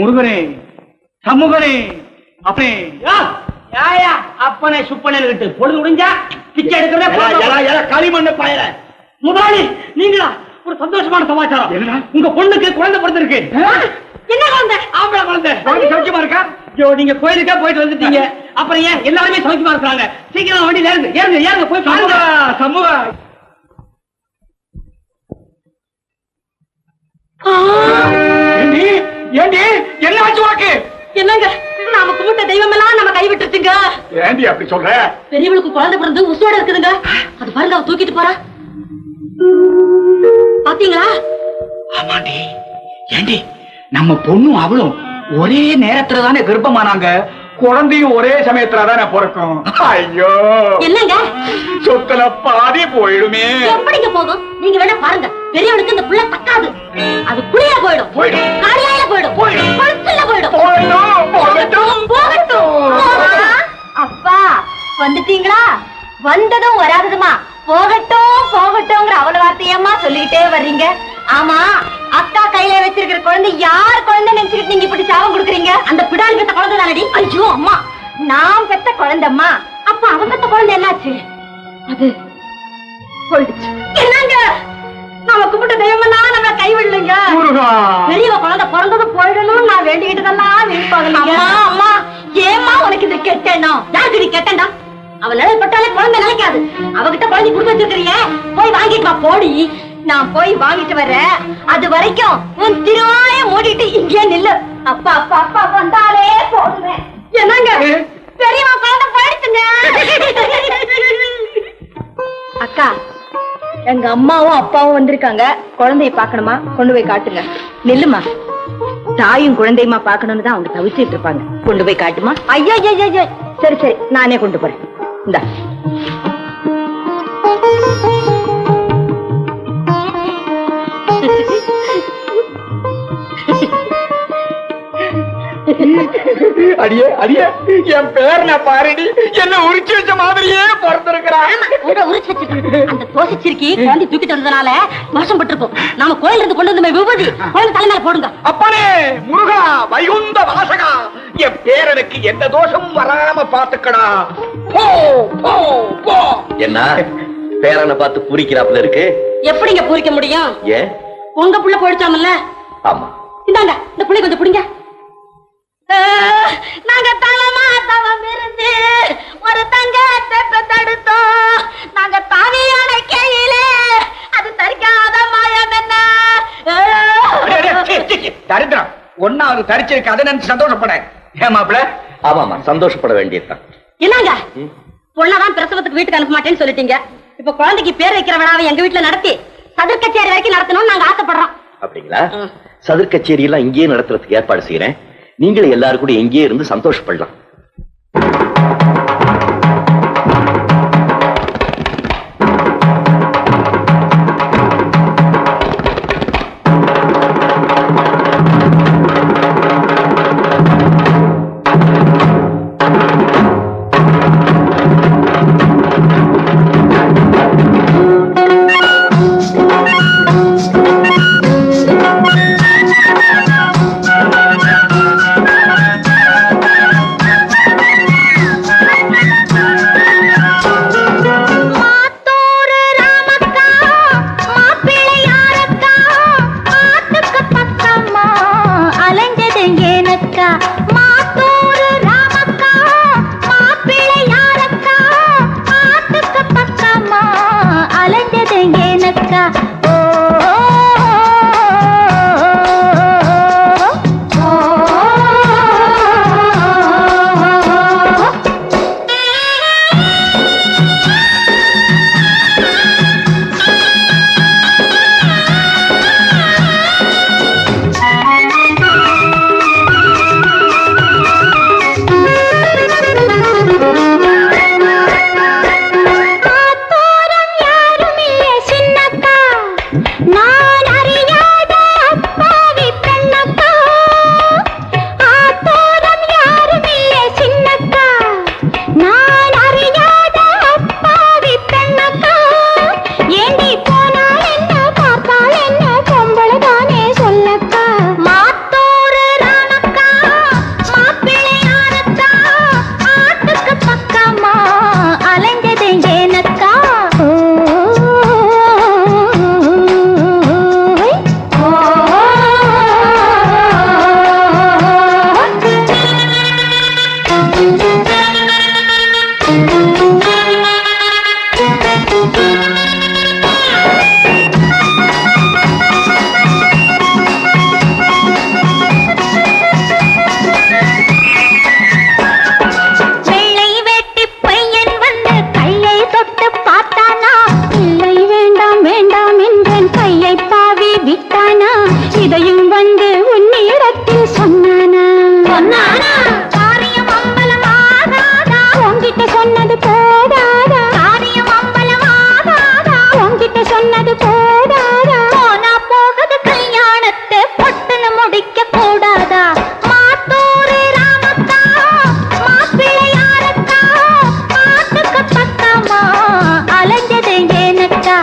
முருகனே சமூகனே அப்பனே அப்பனே சுப்பனே பொழுது முடிஞ்சா பிச்சை எடுக்கிறதே களிமண்ண பாயல. முதலாளி நீங்களா? ஒரு சந்தோஷமான சமாச்சாரம். உங்க பொண்ணுக்கு குழந்தை பிறந்திருக்கு. என்ன குழந்தை? ஆம்பளை குழந்தை. சௌக்கியமா இருக்கா? நீங்க கோயிலுக்கா போயிட்டு வந்துட்டீங்க, அப்புறம் ஏன் எல்லாருமே சௌக்கியமா இருக்கிறாங்க? சீக்கிரம் வண்டியில ஏறுங்க போய் பாருங்க. சமூகம் ஏண்டி என்ன ஆச்சு உனக்கு? என்னங்க நாம கும்பிட்ட தெய்வம் எல்லாம் நம்ம கைவிட்டுருச்சுங்க. ஏண்டி அப்படி சொல்ற? பெரியவளுக்கு குழந்தை பிறந்து உசுவோட இருக்குதுங்க. அது பாருங்க, அவ தூக்கிட்டு போறா. பாத்தீங்களா? ஆமாண்டி. ஏண்டி நம்ம பொண்ணும் அவளும் ஒரே நேரத்துல தானே கர்ப்பமானாங்க. குழந்தையும் ஒரே சமயத்துல தானே பிறக்கும். ஐயோ என்னங்க சொத்துல பாதி போயிடுமே. எப்படிங்க போகும்? நீங்க வேணா பாருங்க, பெரியவனுக்கு இந்த புள்ள தக்காது. அது குளியா போயிடும், காரியாயில போயிடும், கொளுத்துல போயிடும். அப்பா வந்துட்டீங்களா? வந்ததும் வராததுமா போகட்டும் போகட்டும்ங்கிற அவ்வளவு வார்த்தையம்மா சொல்லிக்கிட்டே வர்றீங்க. ஆமா, அக்கா கையில வச்சிருக்கிற குழந்தை யார் குழந்தை நினைச்சுக்கிட்டு நீங்க இப்படி சாபம் கொடுக்குறீங்க? அந்த பிடாரி பெத்த குழந்தை தானடி. ஐயோ அம்மா, நான் பெத்த குழந்தைம்மா. அப்ப அவன் பெத்த குழந்தை என்னாச்சு? அது போயிடுச்சு. என்னங்க நாம கும்பிட்ட தெய்வம்லாம் நம்ம கைவிடலைங்க. பெரியவ குழந்தை பிறந்தது போயிடணும் நான் வேண்டிக்கிட்டதெல்லாம் வீழ்ப்பாங்க. அம்மா ஏமா உனக்கு இது கெட்டேனோ? யாருக்கு இது கெட்டேன்டா? அவ நிலைப்பட்டாலே குழந்தை நினைக்காது. அவகிட்ட குழந்தை கொடுத்து வச்சிருக்கிறீங்க, போய் வாங்கிட்டு வா. போடி, நான் போய் வாங்கிட்டு வர்றேன். அது வரைக்கும் உன் திருவாய மூடிட்டு இங்கே நில்லு. அப்பா அப்பா அப்பா வந்தாலே போடுவேன். என்னங்க பெரியவா குழந்தை போயிடுச்சுங்க. அக்கா, எங்க அம்மாவும் அப்பாவும் வந்திருக்காங்க. குழந்தைய பாக்கணுமா? கொண்டு போய் காட்டுங்க. நில்லுமா, தாயும் குழந்தையுமா பாக்கணும்னு தான் அவங்க தவிச்சிட்டு இருப்பாங்க. கொண்டு போய் காட்டுமா? ஐயோ ஐயோ, சரி சரி, நானே கொண்டு போறேன். இந்தா. அடியே அடியே, என் பேர் நான் பாருடி, என்ன உரிச்சு வச்ச மாதிரியே பிறந்திருக்கிறான். அந்த தோசைச்சிருக்கி குழந்தை தூக்கிட்டு வந்ததுனால தோஷம் பட்டிருக்கும். நாம கோயில இருந்து கொண்டு வந்து விபூதி குழந்தை தலைமையில போடுங்க. அப்பனே முருகா வைகுந்த வாசகா, என் பேரனுக்கு எந்த தோஷமும் வராம பாத்துக்கடா. போ போ போ. என்ன பேரனை பார்த்து பூரிக்கிறாப்புல இருக்கு? எப்படிங்க பூரிக்க முடியும்? ஏன்? உங்க புள்ள போயிடுச்சாமல்ல. ஆமா, இந்தாங்க இந்த புள்ளை கொஞ்சம் புடிங்க. நாங்க தவமா தவம் இருந்து ஒரு தங்கத்தை தடுத்தோம். நாங்க தாவியான கையிலே அது தரிக்காத மாயம் என்ன? தரித்திரம் ஒன்னாவது தரிச்சிருக்கு, அதை நினைச்சு சந்தோஷப்பட. ஏன் மாப்பிள்ள? ஆமாமா, சந்தோஷப்பட வேண்டியதுதான். என்னங்க பொண்ணதான் பிரசவத்துக்கு வீட்டுக்கு அனுப்ப மாட்டேன்னு சொல்லிட்டீங்க. இப்ப குழந்தைக்கு பேர் வைக்கிற விழாவை எங்க வீட்டுல நடத்தி சதுர் கச்சேரி வரைக்கும் நடத்தணும்னு நாங்க ஆசைப்படுறோம். அப்படிங்களா? சதுர் கச்சேரி எல்லாம் இங்கேயே நடத்துறதுக்கு ஏற்பாடு செய்யறேன். நீங்களும் எல்லாரும் கூட எங்கேயே இருந்து சந்தோஷப்படலாம். என்று சொன்னானா சொன்னானா காரியம் அம்பலமாகாதா உன்கிட்ட சொன்னது போதாதா காரியம் அம்பலமாகாதா உன்கிட்ட சொன்னது போதாதா போனா போகுது கல்யாணத்தை பொட்டுன்னு முடிக்க கூடாதா மாத்தூரு ராமத்தா மாப்பிள்ளை யாரத்தா மாட்டுக்கு பக்கமா அலைஞ்சது ஏனக்கா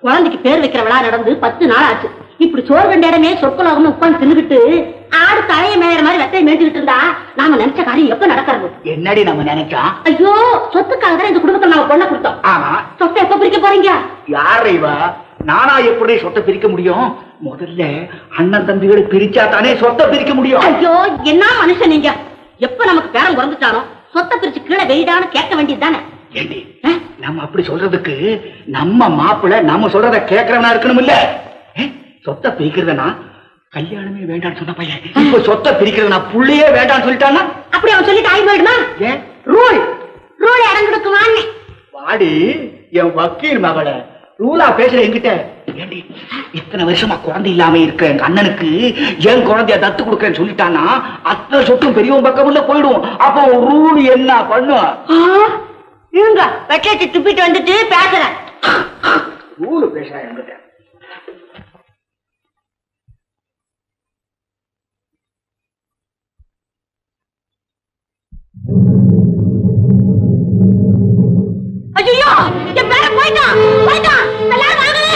குழந்தைக்கு பேர் வைக்கிற விழா நடந்து 10 நாள் ஆச்சு. இப்படி சோறு கண்ட இடமே சொற்கலாகவும் உட்காந்து தின்னுகிட்டு ஆடு தலைய மேயற மாதிரி வெட்டையை மேய்ச்சிட்டு இருந்தா நாம நினைச்ச காரியம் எப்ப நடக்கிறது? என்னடி நம்ம நினைச்சா? ஐயோ, சொத்துக்காக தான் இந்த குடும்பத்தை நாம பொண்ணை கொடுத்தோம். ஆமா, சொத்தை எப்ப பிரிக்க போறீங்க? யார் இவ? நானா எப்படி சொத்தை பிரிக்க முடியும்? முதல்ல அண்ணன் தம்பிகளை பிரிச்சா தானே சொத்தை பிரிக்க முடியும். ஐயோ, என்ன மனுஷன் நீங்க! எப்ப நமக்கு பேரம் குறைஞ்சிட்டானோ சொத்தை பிரிச்சு கீழே வெயிடான்னு கேட்க வேண்டியது தானே. ஏண்டி, நம்ம அப்படி சொல்றதுக்கு நம்ம மாப்பிள்ள நம்ம சொல்றத கேட்கறவனா இருக்கணும் இல்ல? சொத்தை பிரிக்கிறதுனா கல்யாணமே வேண்டாம்னு சொன்ன பையன் இப்ப சொத்தை பிரிக்கிறதுனா புள்ளையே வேண்டாம்னு சொல்லிட்டானா? அப்படி அவன் சொல்லிட்டு ஆகி போயிடுமா? ஏன் ரூல் ரூல் இறங்கிடுக்குவான்னு வாடி என் வக்கீல் மகள ரூலா பேசுற என்கிட்ட. ஏண்டி, இத்தனை வருஷமா குழந்தை இல்லாம இருக்க எங்க அண்ணனுக்கு என் குழந்தைய தத்து கொடுக்கறேன்னு சொல்லிட்டானா அத்தனை சொத்தும் பெரியவன் பக்கம் உள்ள போயிடும். அப்போ ரூல் என்ன பண்ணும்? இருங்க, வெட்டி துப்பிட்டு வந்துட்டு பேசுறேன். ரூல் பேசுறேன் என்கிட்ட. ஐயோ, என் பேரன் போயிட்டான் போயிட்டான். கல்யாணம் ஆகல.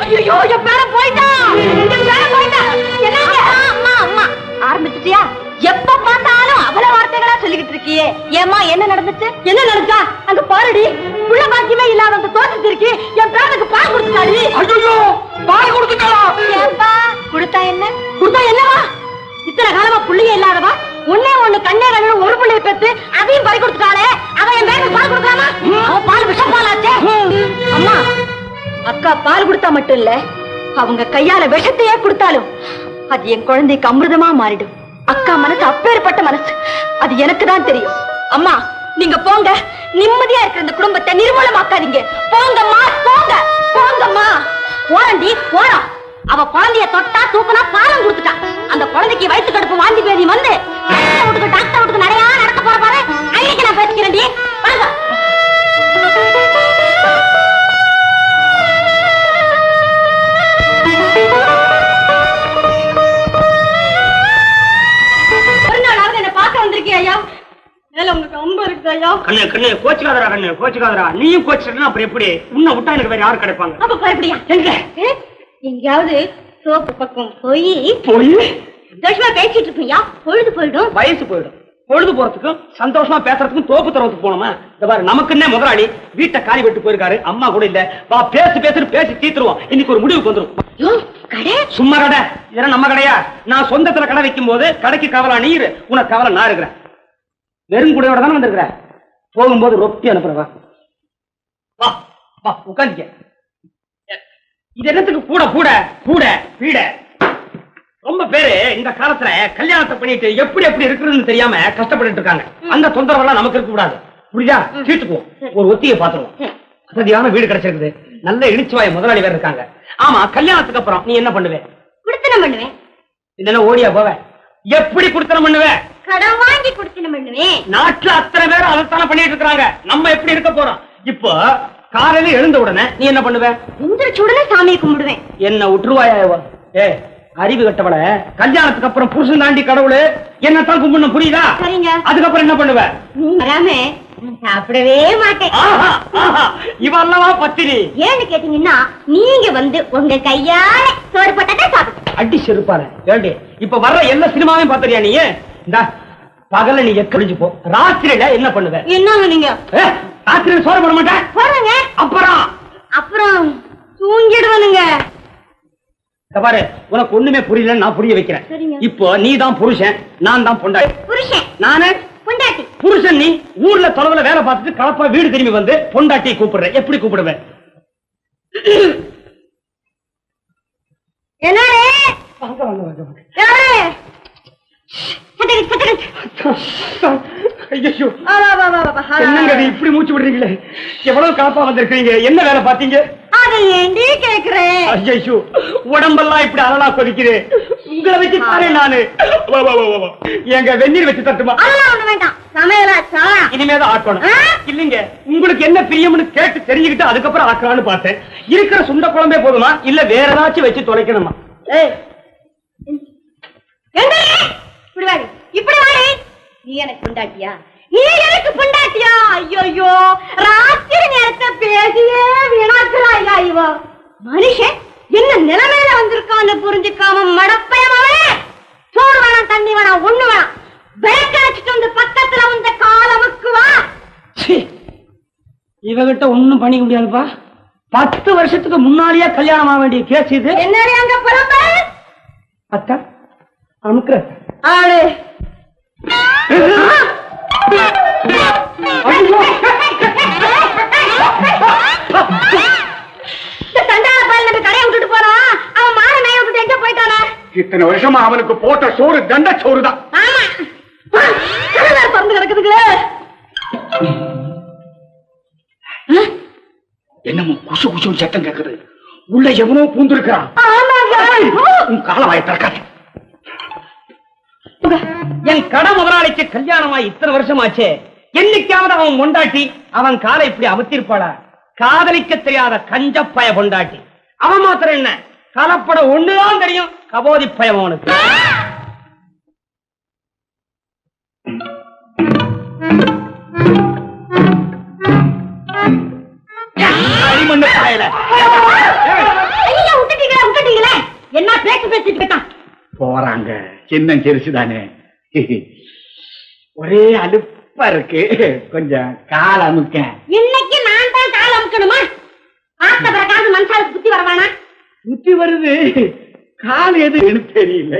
ஐயோ, என் பேரன் போயிட்டான் என் பேரன் போயிட்டான். என்னங்க? அம்மா அம்மா ஆரம்பிச்சிட்டியா? எப்ப பார்த்தாலும் அவள வார்த்தைகளா சொல்லிக்கிட்டு இருக்கியே. ஏமா, என்ன நடந்துச்சு? என்ன நடந்தா? அங்க பாருடி, புள்ள பாக்கியமே இல்லாத அந்த தோட்டத்து இருக்கு. என் பேரனுக்கு பால் கொடுத்துட்டாடி. ஐயோ, பால் கொடுத்துட்டாளா? ஏன்பா கொடுத்தா என்ன? கொடுத்தா என்னவா? இத்தனை காலமா புள்ளையே இல்லாதவா ஒன்னே ஒண்ணு கண்ணே கண்ணு ஒரு பிள்ளைய பெற்று அதையும் பறி கொடுத்துட்டாளே. அவன் என் பேருக்கு பால் கொடுக்கலாமா? அவன் பால் விஷம் பாலாச்சே. அம்மா, அக்கா பால் கொடுத்தா மட்டும் இல்ல, அவங்க கையால விஷத்தையே கொடுத்தாலும் அது என் குழந்தைக்கு அமிர்தமா மாறிடும். அக்கா மனசு அப்பேற்பட்ட மனசு, அது எனக்கு தான் தெரியும். அம்மா, நீங்க போங்க. நிம்மதியா இருக்கிற இந்த குடும்பத்தை நிர்மூலமாக்காதீங்க. போங்கம்மா, போங்க போங்கம்மா. போறண்டி போறோம். அவ குழந்தைய தொட்டா தூக்குனா பாலம் கொடுத்துட்டா. அந்த குழந்தைக்கு வயிற்று கடுப்பு வாந்தி பேதி வந்து டாக்டர் வீட்டுக்கு நிறைய நடக்க போற பாரு. அன்னைக்கு நான் பேசிக்கிறேன்டி. வாங்க. ஒரு நாளாவது என்ன பார்க்க வந்திருக்கீங்க ஐயா? மேல உங்களுக்கு அம்பு இருக்கு ஐயா. கண்ணு கண்ணு கோச்சுக்காதரா, கண்ணு கோச்சுக்காதரா. நீயும் கோச்சுட்டா அப்புறம் எப்படி? உன்னை விட்டா எனக்கு வேற யாரும் கிடைப்பாங்க? அப்ப பயப்படியா? எங்க எங்கயாவது சோப்பு பக்கம் போய் சந்தோஷமா பேசிட்டு இருப்பியா? பொழுது போயிடும். வயசு போயிடும். பொழுது போறதுக்கும் சந்தோஷமா பேசுறதுக்கும் தோப்பு தரத்துக்கு போனோமா? இந்த பாரு, நமக்குன்னே முதலாளி வீட்டை காலி விட்டு போயிருக்காரு. அம்மா கூட இல்ல. வா, பேசு பேசி தீத்துருவோம். இன்னைக்கு ஒரு முடிவுக்கு வந்துரும். கடை சும்மா கடை இதெல்லாம் நம்ம கடையா? நான் சொந்தத்துல கடை வைக்கும் போது கடைக்கு கவலா நீர், உனக்கு கவலை நான் இருக்கிறேன். வெறும் கூடையோட தானே வந்திருக்கிற. போகும்போது ரொப்பி அனுப்புறவா. வா வா, உட்காந்துக்க. இது என்னத்துக்கு கூட கூட கூட வீட? ரொம்ப பேரு இந்த காலத்துல கல்யாணத்தை பண்ணிட்டு எப்படி எப்படி இருக்குன்னு தெரியாம கஷ்டப்பட்டு இருக்காங்க. அந்த தொந்தரவெல்லாம் நமக்கு இருக்க கூடாது. புரியுதா? தீர்த்துக்குவோம். ஒரு ஒத்தியை பாத்துருவோம். வசதியான வீடு கிடைச்சிருக்குது. நல்ல இழிச்சுவாய முதலாளி வேற இருக்காங்க. ஆமா, கல்யாணத்துக்கு அப்புறம் நீ என்ன பண்ணுவே? குடுத்தனம் பண்ணுவேன். இல்லன்னா ஓடியா போவ? எப்படி குடுத்தனம் பண்ணுவே? கடன் வாங்கி குடுத்தனம் பண்ணுவேன். நாட்டுல அத்தனை பேர் அதைத்தானே பண்ணிட்டு இருக்காங்க. நம்ம எப்படி இருக்க போறோம்? இப்போ காலையில எழுந்த உடனே நீ என்ன பண்ணுவ? எந்திரிச்சுடனே சாமியை கும்பிடுவேன். என்ன விட்டுருவாயா? ஏ அறிவு கட்டவள, கல்யாணத்துக்கு அப்புறம் புருஷன் தாண்டி கடவுளு என்னத்தான் கும்பிடணும். புரியுதா? சரிங்க. அதுக்கப்புறம் என்ன பண்ணுவ? நீ வராம நான் சாப்பிடவே மாட்டேன். இவல்லவா பத்திரி. ஏன்னு கேட்டீங்கன்னா நீங்க வந்து உங்க கையால சோறு போட்டா சாப்பிடு. அடி செருப்பாரு. ஏண்டி இப்ப வர்ற எல்லா சினிமாவையும் பாத்துறியா நீ? இந்த பகல நீ எக்கழிஞ்சு போ. ராத்திரியில என்ன பண்ணுவ? என்னங்க நீங்க? ராத்திரியில சோறு போட மாட்டேன். போறங்க. அப்புறம் தூங்கிடுவானுங்க. பாரு, உனக்கு ஒண்ணுமே புரியல, நான் புரிய வைக்கிறேன். சரிங்க. இப்போ நீ தான் புருஷன், நான் தான் பொண்டாட்டி. புருஷன் நானு பொண்டாட்டி. புருஷன் நீ ஊர்ல தொலைவுல வேலை பார்த்துட்டு கலப்பா வீடு திரும்பி வந்து பொண்டாட்டியை கூப்பிடுற. எப்படி கூப்பிடுவேன்? என்னடே? வாங்க வாங்க வாங்க வாங்க. யாரே? சட்டை ஐயோ, என்னங்க நீ இப்படி மூச்சு விடுறீங்களே? எவ்வளவு கலப்பா வந்திருக்கீங்க? என்ன வேலை பார்த்தீங்க? அதை ஏண்டி கேக்குறேன்? ஐயோ, உடம்பெல்லாம் இப்படி அலலா கொதிக்கிறேன். உங்களை வச்சு தாரே நானு. எங்க வெந்நீர் வச்சு தட்டுமா? அதெல்லாம் ஒண்ணு வேண்டாம். சமையலாச்சா? இனிமேதான் ஆக்கணும். இல்லீங்க, உங்களுக்கு என்ன பிரியம்னு கேட்டு தெரிஞ்சுக்கிட்டு அதுக்கப்புறம் ஆக்கலான்னு பார்த்தேன். இருக்கிற சுண்ட குழம்பே போதுமா இல்ல வேற ஏதாச்சும் வச்சு தொலைக்கணுமா? இப்படி வாடி. நீ எனக்கு பொண்டாட்டியா? நீ எனக்கு பொண்டாட்டியா? ஐயோ, ராத்திரி நேரத்தை பேசியே வீணாக்குறாயா இவ. மனுஷன் என்ன நிலைமையில வந்திருக்கான்னு புரிஞ்சுக்காம மடப்பயமாவே சோறு வேணாம், தண்ணி வேணாம், ஒண்ணு வேணாம். விளக்கடிச்சிட்டு வந்து பக்கத்துல வந்த காலமுக்கு வா. இவகிட்ட ஒண்ணும் பண்ணிக்க முடியாதுப்பா. 10 வருஷத்துக்கு முன்னாலேயே கல்யாணம் ஆக வேண்டிய கேஸ் இது. என்னடி அங்க புலம்ப? அத்தா அமுக்குற ஆளு கடையை விட்டுட்டு போறான். அவன் மாற மேய விட்டு எங்க போயிட்டானா? இத்தனை வருஷமா அவனுக்கு போட்ட சோறு தண்ட சோறுதான். பறந்து கிடக்குதுங்க. என்னமோ குசு குசுன்னு சத்தம் கேக்குது. உள்ள எவனோ பூந்திருக்கிறான். உன் காலவாய திறக்காது. என் கடை முதலாளிக்கு கல்யாணமா இத்தனை வருஷமாச்சே, என்னைக்காவது அவன் பொண்டாட்டி அவன் காலை இப்படி அமர்த்திருப்பாளா? காதலிக்க தெரியாத கஞ்சப்பய பொண்டாட்டி. அவன் மாத்திரம் என்ன, கலப்படம் ஒண்ணுதான் தெரியும். கபோதி பயம் அவனுக்கு. விட்டுட்டீங்களே, என்ன பேச்சு பேசிட்டு இருக்கான்? போறாங்க. சின்ன சிரிச்சுதானே. ஒரே அலுப்பா இருக்கு. கொஞ்சம் கால் அமுக்க. இன்னைக்கு நான் தான் கால் அமுக்கணுமா? ஆத்த பிறகாது மனுஷாலுக்கு புத்தி வரவானா? புத்தி வருது, கால் எது தெரியல.